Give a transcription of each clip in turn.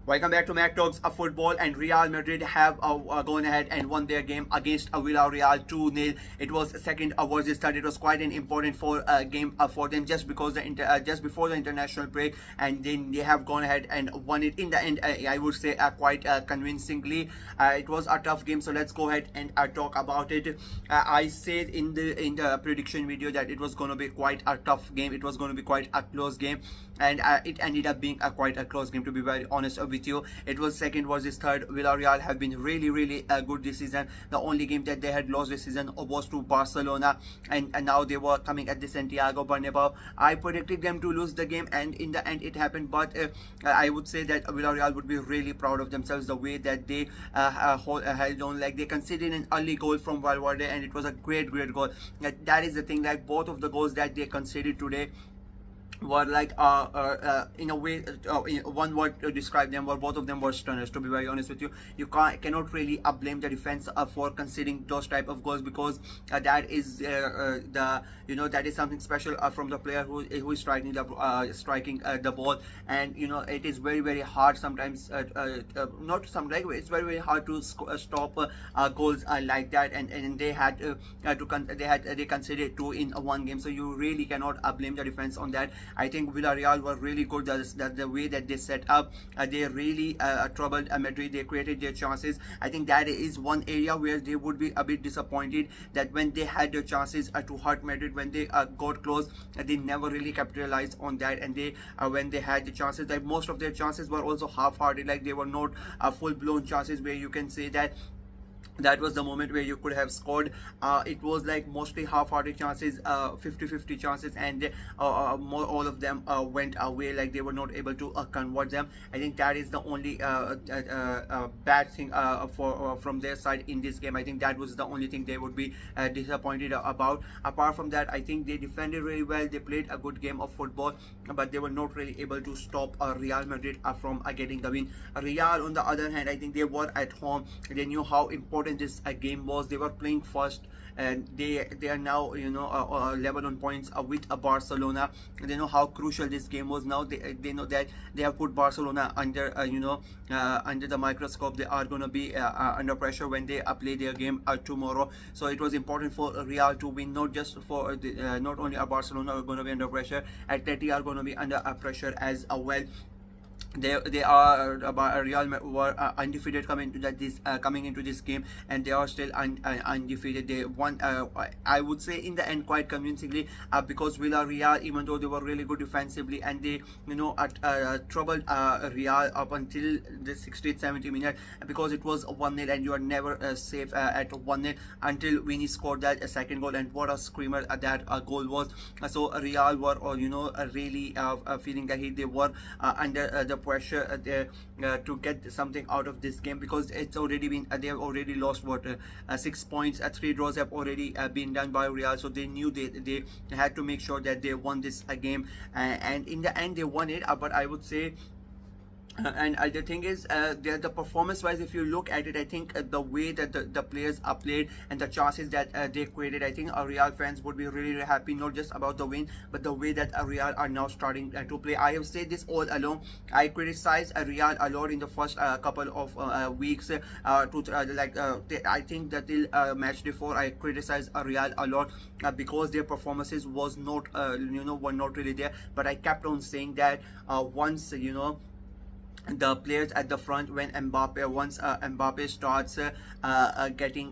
Welcome back to Mac Talks of Football. And Real Madrid have gone ahead and won their game against Villarreal 2-0. It was second versus third. It was quite an important game for them just because just before the international break, and then they have gone ahead and won it in the end. I would say quite convincingly. It was a tough game, so let's go ahead and talk about it. I said in the prediction video that it was going to be quite a tough game. It was going to be quite a close game, and it ended up being quite a close game, to be very honest with you. It was second versus third. Villarreal have been really good this season. The only game that they had lost this season was to Barcelona, and now they were coming at the Santiago Bernabeu. I predicted them to lose the game, and in the end it happened. But I would say that Villarreal would be really proud of themselves, the way that they held on. Like, they conceded an early goal from Valverde, and it was a great goal. That is the thing. Like, both of the goals that they conceded today were like in a way, in one word to describe them, were both of them were stunners, to be very honest with you. You cannot really blame the defense for conceding those type of goals, because that is that is something special from the player who is striking the ball. And it is very hard sometimes, not sometimes, it's very hard to stop goals like that, and they had they conceded two in one game, so you really cannot blame the defense on that. I think Villarreal were really good. That the way that they set up, they really troubled Madrid. They created their chances. I think that is one area where they would be a bit disappointed, that when they had their chances to hurt Madrid, when they got close, they never really capitalized on that. And they when they had the chances, like, most of their chances were also half-hearted. Like, they were not full-blown chances where you can say that was the moment where you could have scored. It was like mostly half-hearted chances, 50-50 chances, and all of them went away. Like, they were not able to convert them. I think that is the only bad thing from their side in this game. I think that was the only thing they would be disappointed about. Apart from that, I think they defended really well. They played a good game of football, but they were not really able to stop Real Madrid from getting the win. Real, on the other hand, I think they were at home. They knew how important this game was. They were playing first, and they are now level on points with Barcelona. They know how crucial this game was. Now they know that they have put Barcelona under under the microscope. They are going to be under pressure when they play their game tomorrow. So it was important for Real to win, not just for not only Barcelona are going to be under pressure, Atleti are going to be under pressure as well. They are Real were undefeated coming into this game, and they are still undefeated. They won, I would say, in the end quite convincingly, because Villarreal, even though they were really good defensively, and they troubled Real up until the 60th 70th minute, because it was 1-0, and you are never safe at 1-0 until Vini scored that second goal. And what a screamer that goal was. So Real were really feeling that they were under the pressure to get something out of this game, because it's already been they have already lost 6 points. 3 draws have already been done by Real, so they knew they had to make sure that they won this game, and in the end they won it. But I would say, and the thing is, the performance wise, if you look at it, I think the way that the players are played and the chances that they created, I think Real fans would be really happy, not just about the win, but the way that Real are now starting to play. I have said this all along. I criticized Real a lot in the first couple of weeks. I think that till match before, I criticized Real a lot because their performances was not were not really there. But I kept on saying that once the players at the front, when Mbappe starts getting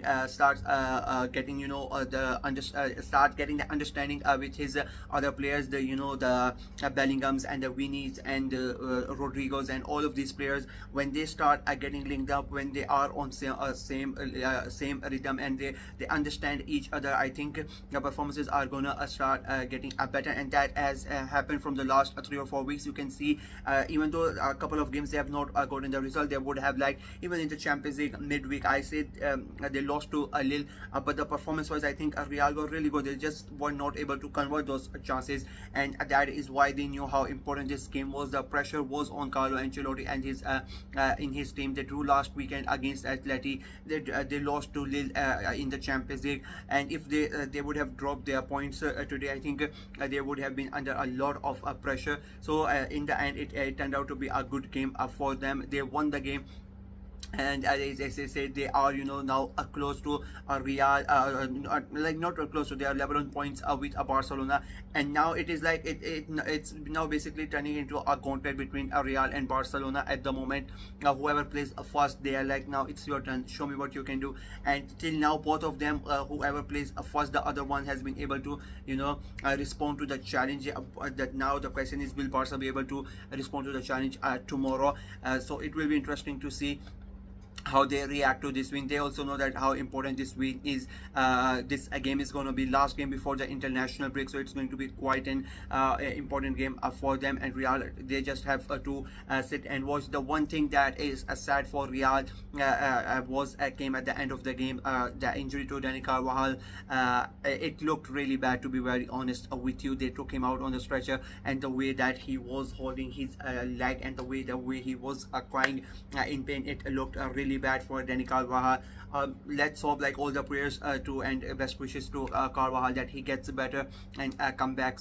the understanding with his other players, the Bellinghams and the Vinis and Rodrigos and all of these players, when they start getting linked up, when they are on same rhythm, and they understand each other, I think the performances are gonna start getting better. And that has happened from the last 3 or 4 weeks. You can see, even though a couple of games they have not gotten the result, they would have, like, even in the Champions League midweek, I said they lost to Lille, but the performance was, I think Real were really good. They just were not able to convert those chances, and that is why they knew how important this game was. The pressure was on Carlo Ancelotti and his in his team. They drew last weekend against Atleti. They lost to Lille in the Champions League, and if they would have dropped their points today, I think they would have been under a lot of pressure. So in the end, it turned out to be a good game game for them. They won the game, and as I said, they are now close to Real, like not close to, they are 11 points with Barcelona. And now it is like it's now basically turning into a gauntlet between Real and Barcelona at the moment. Whoever plays first, they are like, now it's your turn, show me what you can do. And till now both of them, whoever plays first, the other one has been able to respond to the challenge. That now the question is, will Barca be able to respond to the challenge tomorrow? So it will be interesting to see how they react to this win. They also know that how important this win is. This game is going to be last game before the international break, so it's going to be quite an important game for them. And Real, they just have to sit and watch. The one thing that is sad for Real came at the end of the game, the injury to Dani Carvajal. It looked really bad, to be very honest with you. They took him out on the stretcher, and the way that he was holding his leg, and the way he was crying in pain, it looked really bad for Dani Carvajal. Let's hope, like all the prayers and best wishes to Carvajal, that he gets better and come back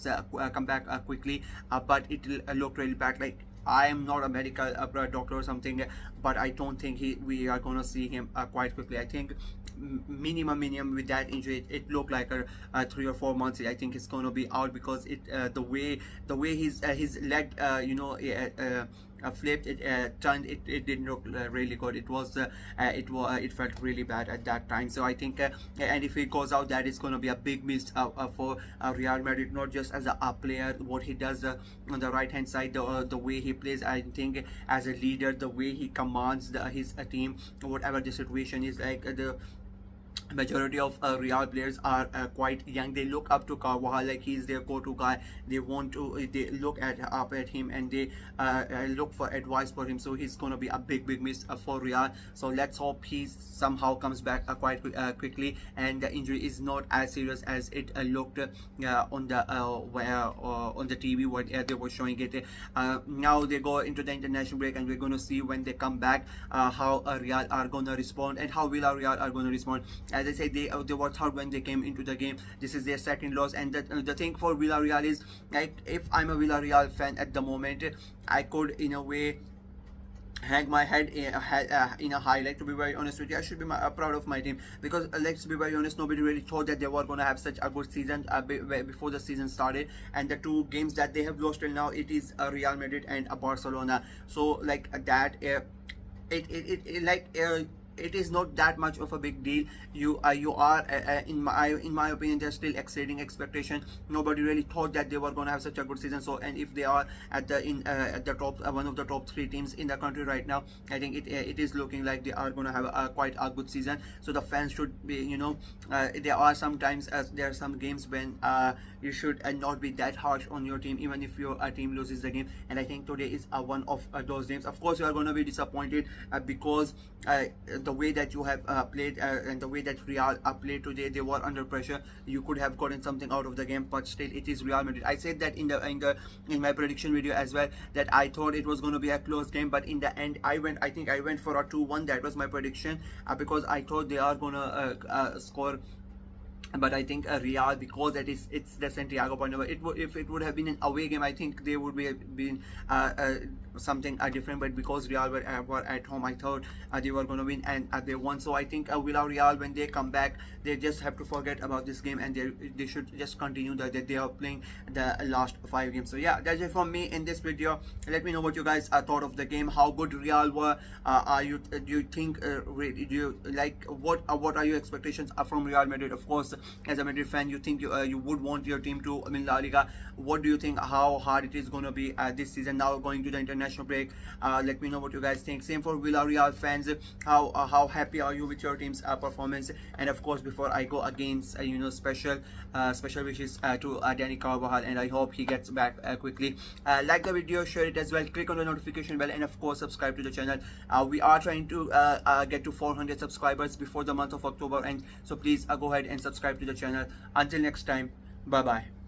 quickly. But it looked really bad. Like, I am not a medical doctor or something, but I don't think we are gonna see him quite quickly. I think minimum with that injury, it looked like a 3 or 4 months. I think it's gonna be out, because the way his leg flipped, it turned, it didn't look really good. It felt really bad at that time. So I think and if he goes out, that is going to be a big miss for Real Madrid, not just as a player, what he does on the right hand side, the way he plays. I think as a leader, the way he commands his team, whatever the situation is. Like, the majority of Real players are quite young. They look up to Carvajal, like he's their go-to guy. They look up at him, and they look for advice for him. So he's gonna be a big miss for Real. So let's hope he somehow comes back quite quickly, and the injury is not as serious as it looked on the TV where they were showing it. Now they go into the international break, and we're gonna see when they come back how Real are gonna respond, and how Villarreal are gonna respond. As I said, they were third when they came into the game. This is their second loss, and the thing for Villarreal is, like, if I'm a Villarreal fan at the moment, I could in a way hang my head in a high. Like, to be very honest with you, I should be proud of my team, because let's be very honest, nobody really thought that they were going to have such a good season before the season started. And the two games that they have lost till now, it is Real Madrid and Barcelona. So like that, it is not that much of a big deal. You are in my opinion, they're still exceeding expectation. Nobody really thought that they were going to have such a good season. So, and if they are at the top, one of the top 3 teams in the country right now, I think it is looking like they are going to have quite a good season. So the fans should be, there are sometimes there are some games when you should not be that harsh on your team, even if your team loses the game. And I think today is one of those games. Of course, you are going to be disappointed because the way that you have played and the way that Real played today, they were under pressure. You could have gotten something out of the game, but still it is Real Madrid. I said that in my prediction video as well, that I thought it was going to be a close game, but in the end I think I went for a 2-1. That was my prediction, because I thought they are going to score. But I think Real, because it's the Santiago Bernabeu, if it would have been an away game, I think they would be been something different. But because Real were at home, I thought they were going to win, and they won. So I think Villarreal, when they come back, they just have to forget about this game, and they should just continue that they are playing the last 5 games. So yeah, that's it from me in this video. Let me know what you guys thought of the game, how good Real were. Do you think do you like, what are your expectations from Real Madrid? Of course, as a Madrid fan, you think you would want your team to win La Liga. What do you think, how hard it is going to be this season, now going to the international break? Let me know what you guys think. Same for Villarreal fans, how happy are you with your team's performance? And of course, before I go against special wishes to Dani Carvajal, and I hope he gets back quickly. Like the video, share it as well, click on the notification bell, and of course subscribe to the channel. We are trying to get to 400 subscribers before the month of October, and so please go ahead and subscribe to the channel. Until next time, bye bye.